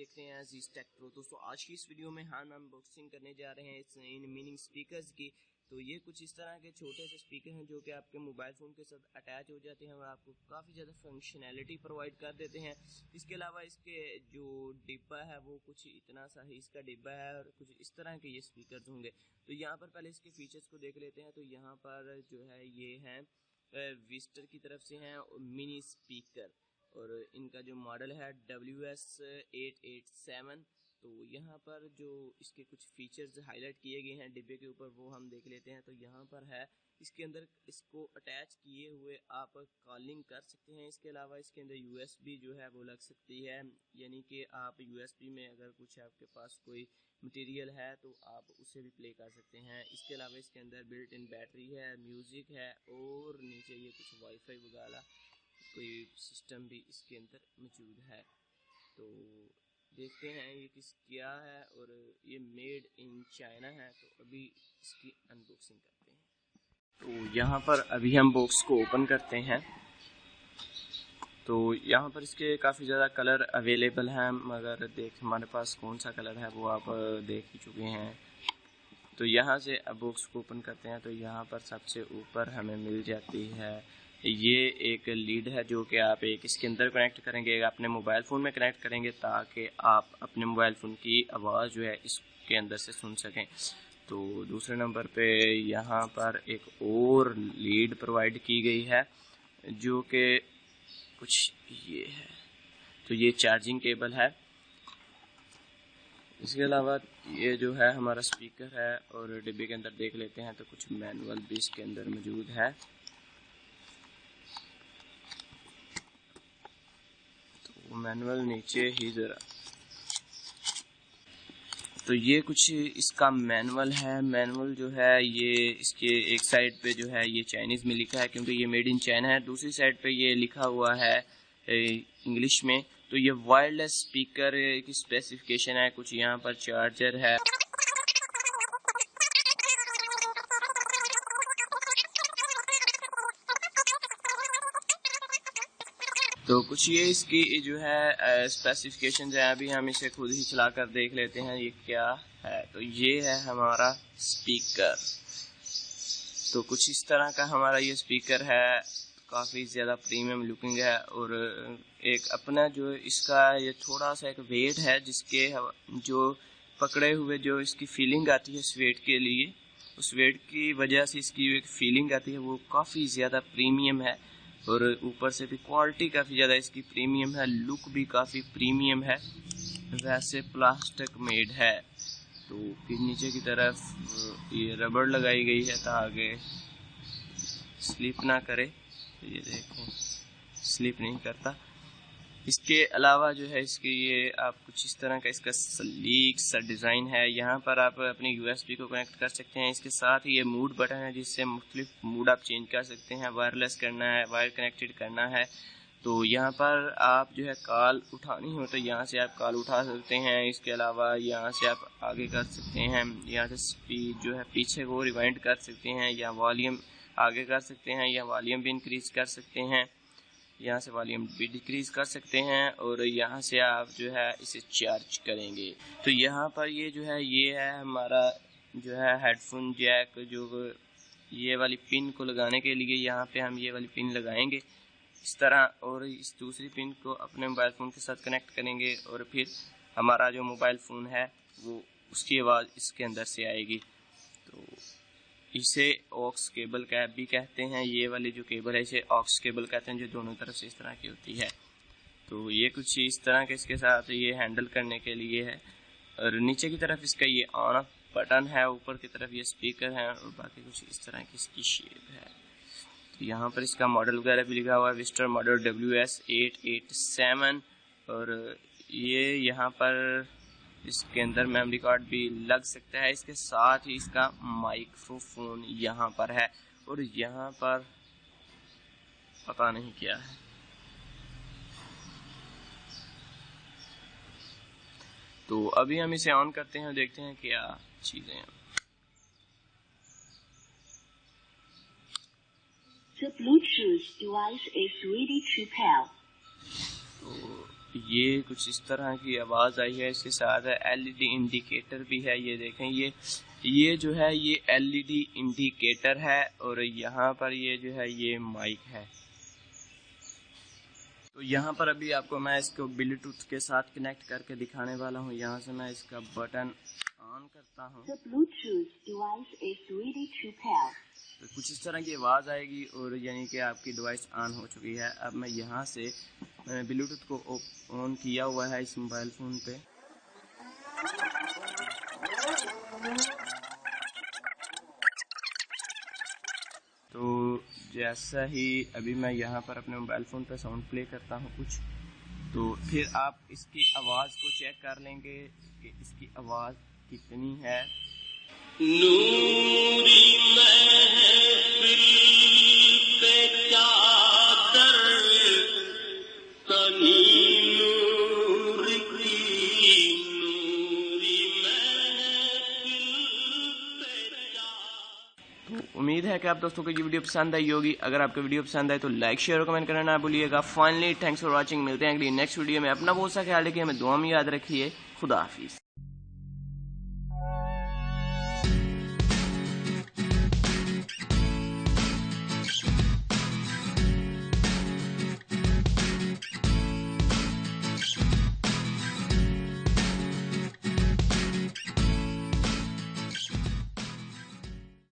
देख रहे हैं अजीज टेक प्रो। दोस्तों आज की इस वीडियो में हम अनबॉक्सिंग करने जा रहे हैं इस इन मीनिंग स्पीकर्स की। तो ये कुछ इस तरह के छोटे से स्पीकर हैं जो कि आपके मोबाइल फ़ोन के साथ अटैच हो जाते हैं और आपको काफ़ी ज़्यादा फंक्शनैलिटी प्रोवाइड कर देते हैं। इसके अलावा इसके जो डिब्बा है वो कुछ इतना सा ही इसका डिब्बा है और कुछ इस तरह के ये स्पीकर होंगे। तो यहाँ पर पहले इसके फीचर्स को देख लेते हैं। तो यहाँ पर जो है ये हैं विस्टर की तरफ से हैं मिनी स्पीकर और इनका जो मॉडल है WS887। तो यहाँ पर जो इसके कुछ फीचर्स हाईलाइट किए गए हैं डिब्बे के ऊपर वो हम देख लेते हैं। तो यहाँ पर है इसके अंदर इसको अटैच किए हुए आप कॉलिंग कर सकते हैं। इसके अलावा इसके अंदर USB जो है वो लग सकती है, यानी कि आप USB में अगर कुछ आपके पास कोई मटेरियल है तो आप उसे भी प्ले कर सकते हैं। इसके अलावा इसके अंदर बिल्ट इन बैटरी है, म्यूज़िक है और नीचे ये कुछ वाईफाई वगैरह कोई सिस्टम भी इसके अंदर मौजूद है। तो देखते हैं ये क्या है और ये मेड इन चाइना है। तो अभी इसकी अनबॉक्सिंग करते हैं। तो यहाँ पर अभी हम बॉक्स को ओपन करते हैं। तो यहाँ पर इसके काफ़ी ज़्यादा कलर अवेलेबल हैं, मगर हमारे पास कौन सा कलर है वो आप देख ही चुके हैं। तो यहाँ से अब बॉक्स को ओपन करते हैं। तो यहाँ पर सबसे ऊपर हमें मिल जाती है ये एक लीड है जो कि आप एक इसके अंदर कनेक्ट करेंगे, अपने मोबाइल फ़ोन में कनेक्ट करेंगे ताकि आप अपने मोबाइल फ़ोन की आवाज़ जो है इसके अंदर से सुन सकें। तो दूसरे नंबर पे यहाँ पर एक और लीड प्रोवाइड की गई है जो कि कुछ ये है। तो ये चार्जिंग केबल है। इसके अलावा ये जो है हमारा स्पीकर है और डिब्बे के अंदर देख लेते हैं तो कुछ मैनुअल भी इसके अंदर मौजूद है। तो मैनुअल नीचे ही ज़रा, तो ये कुछ इसका मैनुअल है। मैनुअल जो है ये इसके एक साइड पे जो है ये चाइनीज़ में लिखा है क्योंकि ये मेड इन चाइना है। दूसरी साइड पे ये लिखा हुआ है इंग्लिश में। तो ये वायरलेस स्पीकर की स्पेसिफिकेशन है। कुछ यहाँ पर चार्जर है। तो कुछ ये इसकी जो है स्पेसिफिकेशन है। अभी हम इसे खुद ही चला कर देख लेते हैं ये क्या है। तो ये है हमारा स्पीकर। तो कुछ इस तरह का हमारा ये स्पीकर है, काफ़ी ज़्यादा प्रीमियम लुकिंग है और एक अपना जो इसका ये थोड़ा सा एक वेट है जिसके जो पकड़े हुए जो इसकी फीलिंग आती है इस वेट के लिए, उस वेट की वजह से इसकी एक फीलिंग आती है वो काफ़ी ज़्यादा प्रीमियम है और ऊपर से भी क्वालिटी काफ़ी ज़्यादा इसकी प्रीमियम है, लुक भी काफ़ी प्रीमियम है। वैसे प्लास्टिक मेड है। तो फिर नीचे की तरफ ये रबड़ लगाई गई है ताकि स्लिप ना करे। तो ये देखें स्लिप नहीं करता। इसके अलावा जो है इसके ये आप कुछ इस तरह का इसका स्लीक सा डिज़ाइन है। यहाँ पर आप अपने USB को कनेक्ट कर सकते हैं। इसके साथ ही ये मूड बटन है जिससे मुख्तलिफ मूड आप चेंज कर सकते हैं। वायरलेस करना है, वायर कनेक्टेड करना है। तो यहाँ पर आप जो है कॉल उठानी हो तो यहाँ से आप कॉल उठा सकते हैं। इसके अलावा यहाँ से आप आगे कर सकते हैं, यहाँ से स्पीड जो है पीछे को रिवाइंड कर सकते हैं या वॉल्यूम आगे कर सकते हैं या वॉल्यूम भी इंक्रीज कर सकते हैं, यहाँ से वॉल्यूम भी डिक्रीज कर सकते हैं और यहाँ से आप जो है इसे चार्ज करेंगे। तो यहाँ पर ये जो है ये है हमारा जो है हेडफोन जैक, जो ये वाली पिन को लगाने के लिए यहाँ पे हम ये वाली पिन लगाएंगे इस तरह और इस दूसरी पिन को अपने मोबाइल फ़ोन के साथ कनेक्ट करेंगे और फिर हमारा जो मोबाइल फ़ोन है वो उसकी आवाज़ इसके अंदर से आएगी। तो इसे ऑक्स केबल का भी कहते हैं। ये वाली जो केबल है इसे ऑक्स केबल कहते हैं जो दोनों तरफ से इस तरह की होती है। तो ये कुछ इस तरह के इसके साथ ये हैंडल करने के लिए है और नीचे की तरफ इसका ये ऑन ऑफ बटन है, ऊपर की तरफ ये स्पीकर है और बाकी कुछ इस तरह की इसकी शेप है। तो यहाँ पर इसका मॉडल वगैरह भी लिखा हुआ है, विस्टर मॉडल WS887 और ये यहाँ पर इसके अंदर मेमोरी कार्ड भी लग सकता है। इसके साथ ही इसका माइक्रोफोन यहाँ पर है और यहाँ पर पता नहीं क्या है। तो अभी हम इसे ऑन करते हैं, देखते हैं क्या चीजें हैं। The Bluetooth device is ready to pair. तो ये कुछ इस तरह की आवाज़ आई है। इसके साथ LED इंडिकेटर भी है। ये देखें, ये जो है ये LED इंडिकेटर है और यहाँ पर ये जो है ये माइक है। तो यहाँ पर अभी आपको मैं इसको ब्लूटूथ के साथ कनेक्ट करके दिखाने वाला हूँ। यहाँ से मैं इसका बटन ऑन करता हूँ तो कुछ इस तरह की आवाज़ आएगी और यानी कि आपकी डिवाइस ऑन हो चुकी है। अब मैं यहाँ से मैंने ब्लूटूथ को ऑन किया हुआ है इस मोबाइल फ़ोन पे। तो जैसा ही अभी मैं यहाँ पर अपने मोबाइल फ़ोन पे साउंड प्ले करता हूँ कुछ, तो फिर आप इसकी आवाज़ को चेक कर लेंगे कि इसकी आवाज़ कितनी है। नूरी महफिल पे चादर तनी नूर की, नूरी महफिल पे चादर। तो उम्मीद है कि आप दोस्तों को ये वीडियो पसंद आई होगी। अगर आपको वीडियो पसंद आए तो लाइक शेयर और कमेंट करना ना भूलिएगा। Finally thanks for watching. मिलते हैं अगली नेक्स्ट वीडियो में। अपना बहुत सा ख्याल रखिए, हमें दुआ में याद रखिए। खुदा हाफिज़।